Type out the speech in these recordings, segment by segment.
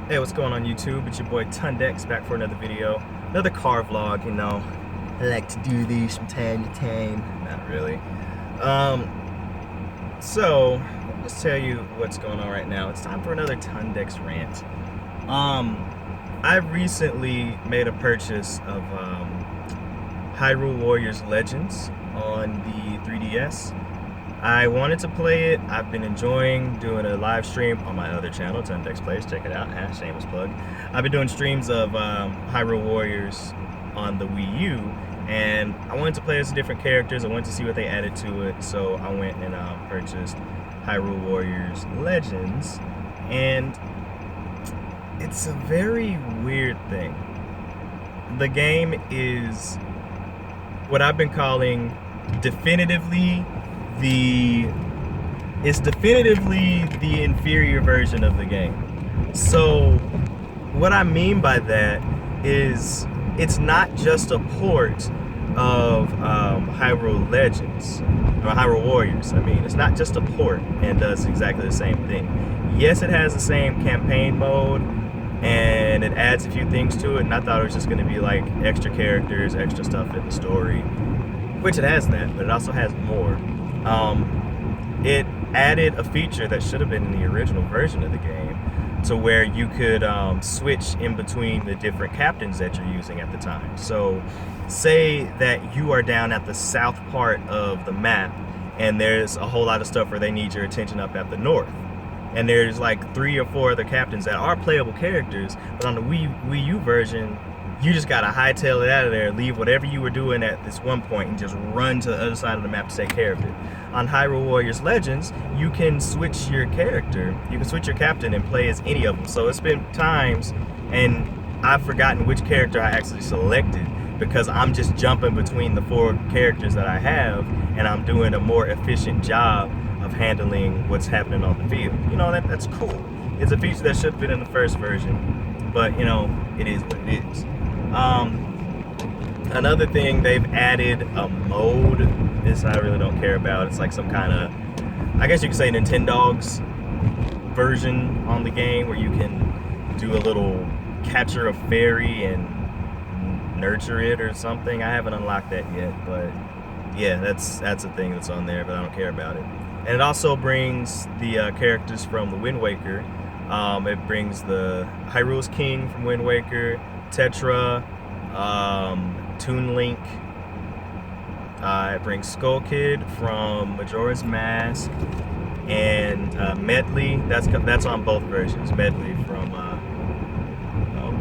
Hey, what's going on YouTube? It's your boy Tundex back for another video. Another car vlog, you know. I like to do these from time to time. Not really. So, let me just tell you what's going on right now. It's time for another Tundex rant. I recently made a purchase of Hyrule Warriors Legends on the 3DS. I wanted to play it. I've been enjoying doing a live stream on my other channel, Tundex Plays. Check it out. Shameless plug. I've been doing streams of Hyrule Warriors on the Wii U, and I wanted to play as different characters. I wanted to see what they added to it, so I went and purchased Hyrule Warriors Legends, and it's a very weird thing. The game is what I've been calling definitively the inferior version of the game. So what I mean by that is it's not just a port of Hyrule Legends or Hyrule Warriors. I mean, it's not just a port and does exactly the same thing. Yes, it has the same campaign mode and it adds a few things to it, and I thought it was just going to be like extra characters, extra stuff in the story, which it has that, but it also has more. It added a feature that should have been in the original version of the game, to where you could switch in between the different captains that you're using at the time. So say that you are down at the south part of the map and there's a whole lot of stuff where they need your attention up at the north, and there's like 3 or 4 other captains that are playable characters, but on the Wii U version you just gotta hightail it out of there, leave whatever you were doing at this one point and just run to the other side of the map to take care of it. On Hyrule Warriors Legends, you can switch your character, you can switch your captain and play as any of them. So it's been times, and I've forgotten which character I actually selected because I'm just jumping between the 4 characters that I have, and I'm doing a more efficient job of handling what's happening on the field. You know, that's cool. It's a feature that should have been in the first version, but you know, it is what it is. Another thing, they've added a mode. This I really don't care about. It's like some kind of, I guess you could say, Nintendogs version on the game where you can do a little capture a fairy and nurture it or something. I haven't unlocked that yet, but yeah, that's a thing that's on there, but I don't care about it. And it also brings the characters from the Wind Waker. It brings the Hyrule's King from Wind Waker, Tetra, Toon Link. It brings Skull Kid from Majora's Mask, and Medley. That's on both versions. Medley from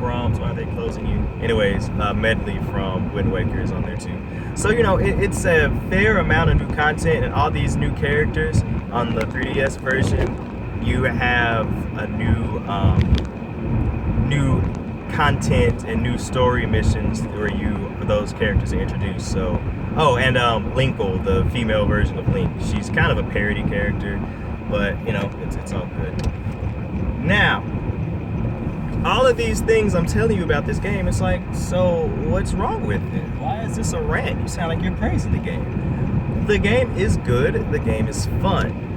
Brahms. Why are they closing you? Anyways, Medley from Wind Waker is on there too. So you know, it's a fair amount of new content, and all these new characters on the 3DS version. You have a new content and new story missions where those characters are introduced. So, oh, and Linkle, the female version of Link, she's kind of a parody character, but you know, it's all good. Now, all of these things I'm telling you about this game, it's like, so what's wrong with it? Why is this a rant? You sound like you're praising the game. The game is good. The game is fun.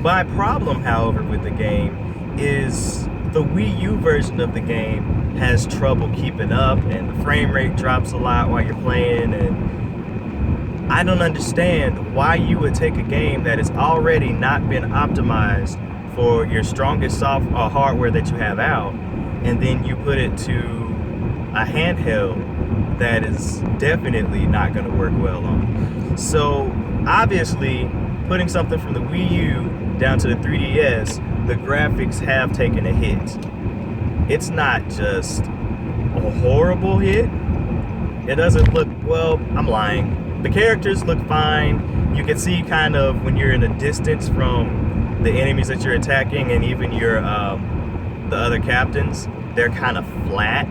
My problem, however, with the game is the Wii U version of the game has trouble keeping up, and the frame rate drops a lot while you're playing, and I don't understand why you would take a game that has already not been optimized for your strongest hardware that you have out, and then you put it to a handheld that is definitely not going to work well on. So obviously, putting something from the Wii U down to the 3DS, the graphics have taken a hit. It's not just a horrible hit. It doesn't look, well, I'm lying. The characters look fine. You can see kind of when you're in a distance from the enemies that you're attacking, and even your the other captains, they're kind of flat,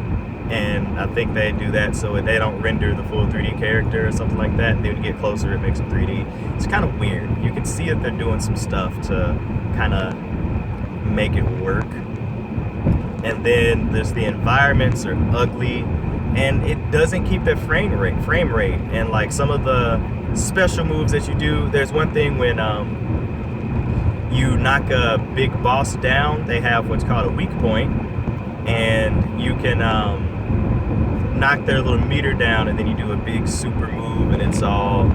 and I think they do that so they don't render the full 3D character or something like that. And then when you get closer, it makes them 3D. It's kind of weird. You can see that they're doing some stuff to kind of make it work. And then there's the environments are ugly, and it doesn't keep that frame rate. And like some of the special moves that you do, there's one thing when you knock a big boss down, they have what's called a weak point, and you can knock their little meter down, and then you do a big super move, and it's all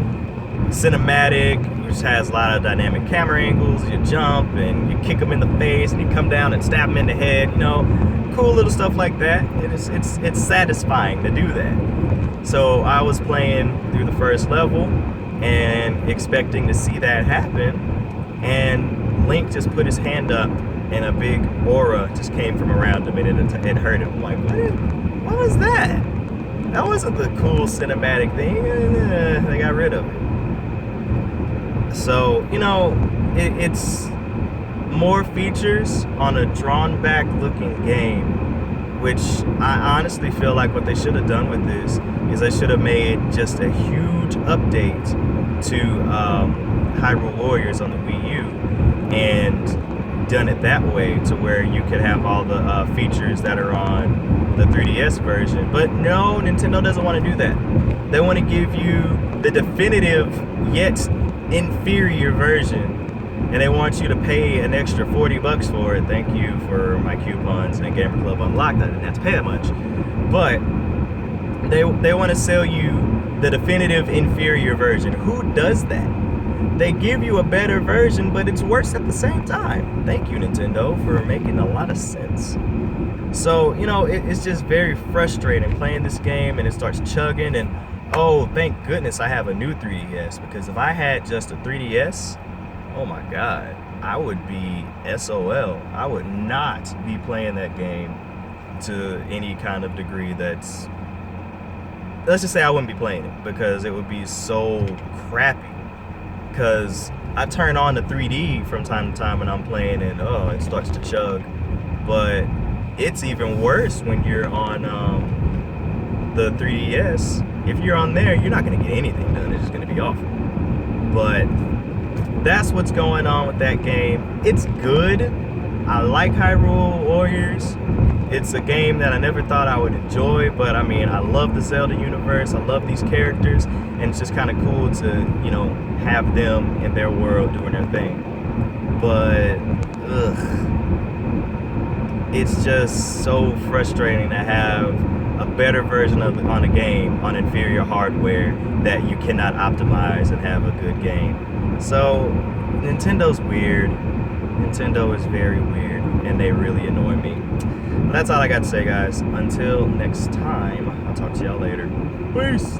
cinematic, which has a lot of dynamic camera angles. You jump and you kick them in the face, and you come down and stab them in the head. You know, cool little stuff like that. It's satisfying to do that. So I was playing through the first level and expecting to see that happen, and Link just put his hand up, and a big aura just came from around him, and it hurt him. I'm like, what was that? That wasn't the cool cinematic thing. They got rid of it. So, you know, it's more features on a drawn back looking game, which I honestly feel like what they should have done with this is they should have made just a huge update to Hyrule Warriors on the Wii U and done it that way to where you could have all the features that are on the 3DS version. But no, Nintendo doesn't want to do that. They want to give you the definitive yet inferior version, and they want you to pay an extra $40 for it. Thank you for my coupons and Gamer Club Unlocked. I didn't have to pay that much, but they want to sell you the definitive inferior version. Who does that? They give you a better version, but it's worse at the same time. Thank you, Nintendo, for making a lot of sense. So, you know, it's just very frustrating playing this game, and it starts chugging, and oh, thank goodness I have a new 3DS, because if I had just a 3DS, oh my God, I would be SOL. I would not be playing that game to any kind of degree that's... Let's just say I wouldn't be playing it, because it would be so crappy. Because I turn on the 3D from time to time when I'm playing, and oh, it starts to chug. But it's even worse when you're on the 3DS. If you're on there, you're not going to get anything done. It's just going to be awful. But that's what's going on with that game. It's good. I like Hyrule Warriors. It's a game that I never thought I would enjoy, but I mean, I love the Zelda universe. I love these characters, and it's just kind of cool to, you know, have them in their world doing their thing. But, it's just so frustrating to have a better version of on a game on inferior hardware that you cannot optimize and have a good game. So Nintendo's weird. Nintendo is very weird, and they really annoy me. But that's all I got to say, guys. Until next time, I'll talk to y'all later. Peace.